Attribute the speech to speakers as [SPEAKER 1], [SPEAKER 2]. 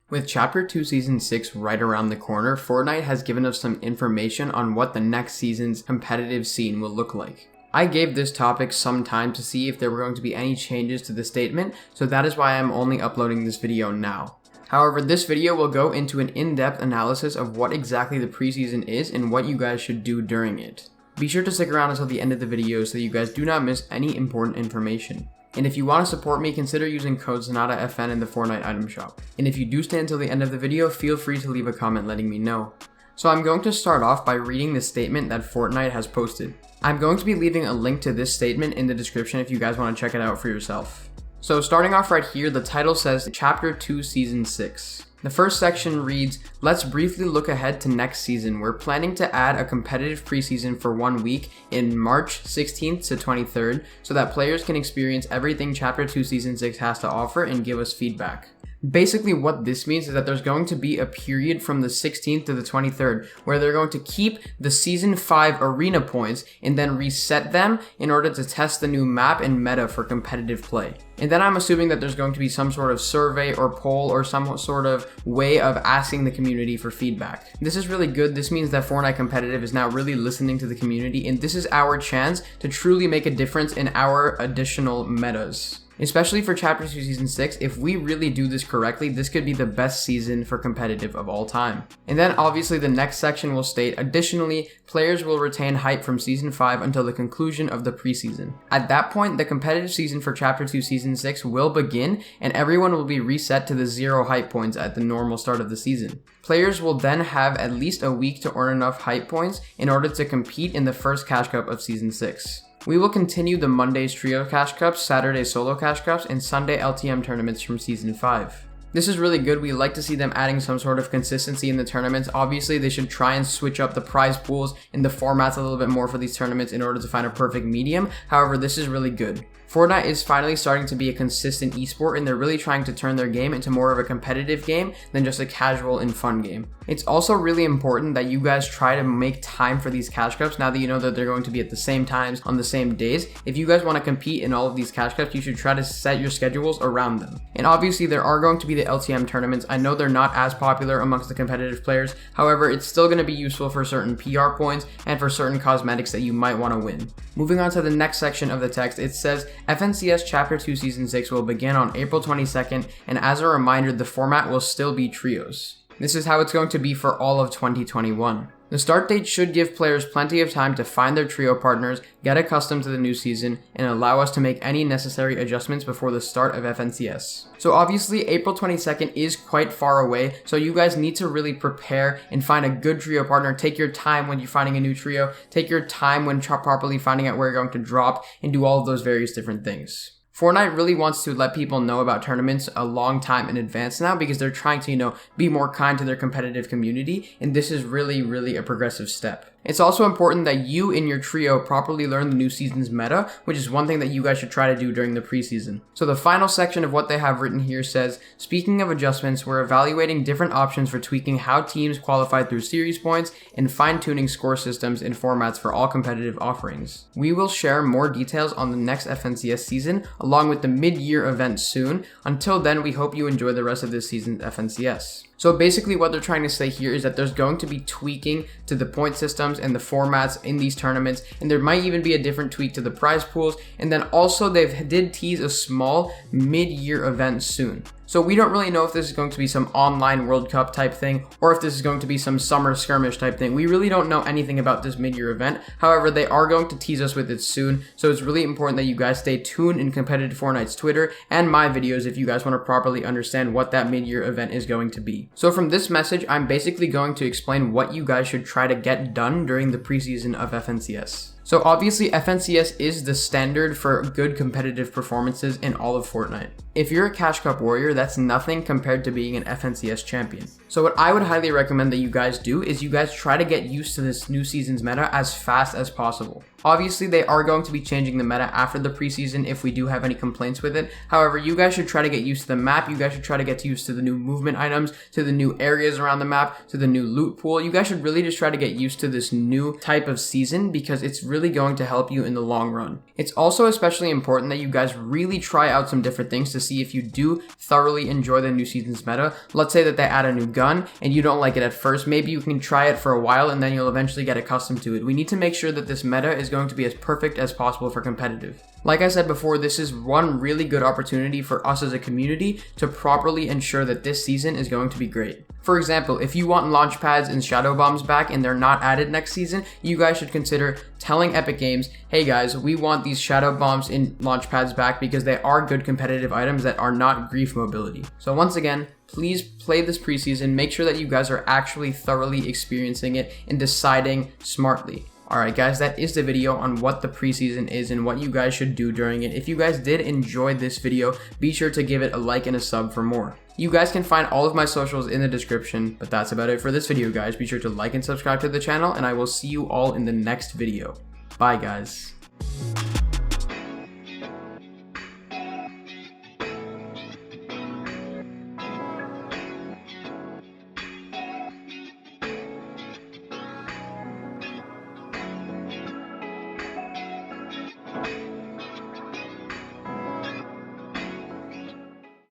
[SPEAKER 1] With Chapter 2 Season 6 right around the corner, Fortnite has given us some information on what the next season's competitive scene will look like. I gave this topic some time to see if there were going to be any changes to the statement, so that is why I'm only uploading this video now. However, this video will go into an in-depth analysis of what exactly the preseason is and what you guys should do during it. Be sure to stick around until the end of the video so that you guys do not miss any important information. And if you want to support me, consider using code SONATAFN in the Fortnite item shop. And if you do stay until the end of the video, feel free to leave a comment letting me know. So I'm going to start off by reading the statement that Fortnite has posted. I'm going to be leaving a link to this statement in the description if you guys want to check it out for yourself. So starting off right here, the title says Chapter 2 Season 6. The first section reads, "Let's briefly look ahead to next season. We're planning to add a competitive preseason for 1 week in March 16th to 23rd so that players can experience everything Chapter 2 Season 6 has to offer and give us feedback." Basically what this means is that there's going to be a period from the 16th to the 23rd where they're going to keep the Season 5 arena points and then reset them in order to test the new map and meta for competitive play. And then I'm assuming that there's going to be some sort of survey or poll or some sort of way of asking the community for feedback. This is really good. This means that Fortnite Competitive is now really listening to the community, and this is our chance to truly make a difference in our additional metas. Especially for Chapter 2 Season 6, if we really do this correctly, this could be the best season for competitive of all time. And then obviously the next section will state, additionally, players will retain hype from Season 5 until the conclusion of the preseason. At that point, the competitive season for Chapter 2 Season 6 will begin, and everyone will be reset to the 0 hype points at the normal start of the season. Players will then have at least a week to earn enough hype points in order to compete in the first Cash Cup of Season 6. We will continue the Mondays Trio Cash Cups, Saturday Solo Cash Cups, and Sunday LTM tournaments from Season 5. This is really good. We like to see them adding some sort of consistency in the tournaments. Obviously, they should try and switch up the prize pools and the formats a little bit more for these tournaments in order to find a perfect medium. However, this is really good. Fortnite is finally starting to be a consistent esport, and they're really trying to turn their game into more of a competitive game than just a casual and fun game. It's also really important that you guys try to make time for these Cash Cups now that you know that they're going to be at the same times on the same days. If you guys want to compete in all of these Cash Cups, you should try to set your schedules around them. And obviously there are going to be the LTM tournaments. I know they're not as popular amongst the competitive players. However, it's still going to be useful for certain PR points and for certain cosmetics that you might want to win. Moving on to the next section of the text, it says FNCS Chapter 2 Season 6 will begin on April 22nd, and as a reminder, the format will still be trios. This is how it's going to be for all of 2021. The start date should give players plenty of time to find their trio partners, get accustomed to the new season, and allow us to make any necessary adjustments before the start of FNCS. So obviously April 22nd is quite far away, so you guys need to really prepare and find a good trio partner. Take your time when you're finding a new trio, take your time when properly finding out where you're going to drop, and do all of those various different things. Fortnite really wants to let people know about tournaments a long time in advance now because they're trying to, be more kind to their competitive community, and this is really a progressive step. It's also important that you and your trio properly learn the new season's meta, which is one thing that you guys should try to do during the preseason. So the final section of what they have written here says, speaking of adjustments, we're evaluating different options for tweaking how teams qualify through series points and fine-tuning score systems and formats for all competitive offerings. We will share more details on the next FNCS season along with the mid-year event soon. Until then, we hope you enjoy the rest of this season's FNCS. So basically what they're trying to say here is that there's going to be tweaking to the point systems and the formats in these tournaments, and there might even be a different tweak to the prize pools, and then also they did tease a small mid-year event soon. So we don't really know if this is going to be some online World Cup type thing or if this is going to be some summer skirmish type thing. We really don't know anything about this mid-year event. However, they are going to tease us with it soon. So it's really important that you guys stay tuned in Competitive Fortnite's Twitter and my videos if you guys want to properly understand what that mid-year event is going to be. So from this message, I'm basically going to explain what you guys should try to get done during the preseason of FNCS. So obviously FNCS is the standard for good competitive performances in all of Fortnite. If you're a Cash Cup warrior, that's nothing compared to being an FNCS champion. So what I would highly recommend that you guys do is you guys try to get used to this new season's meta as fast as possible. Obviously, they are going to be changing the meta after the preseason if we do have any complaints with it. However, you guys should try to get used to the map. You guys should try to get used to the new movement items, to the new areas around the map, to the new loot pool. You guys should really just try to get used to this new type of season because it's really going to help you in the long run. It's also especially important that you guys really try out some different things to see if you do thoroughly enjoy the new season's meta. Let's say that they add a new gun and you don't like it at first. Maybe you can try it for a while and then you'll eventually get accustomed to it. We need to make sure that this meta is going to be as perfect as possible for competitive. Like I said before, this is one really good opportunity for us as a community to properly ensure that this season is going to be great. For example, if you want launch pads and shadow bombs back and they're not added next season, you guys should consider telling Epic Games, hey guys, we want these shadow bombs and launch pads back because they are good competitive items that are not grief mobility. So once again, please play this preseason, make sure that you guys are actually thoroughly experiencing it and deciding smartly. Alright guys, that is the video on what the preseason is and what you guys should do during it. If you guys did enjoy this video, be sure to give it a like and a sub for more. You guys can find all of my socials in the description, but that's about it for this video guys. Be sure to like and subscribe to the channel and I will see you all in the next video. Bye guys.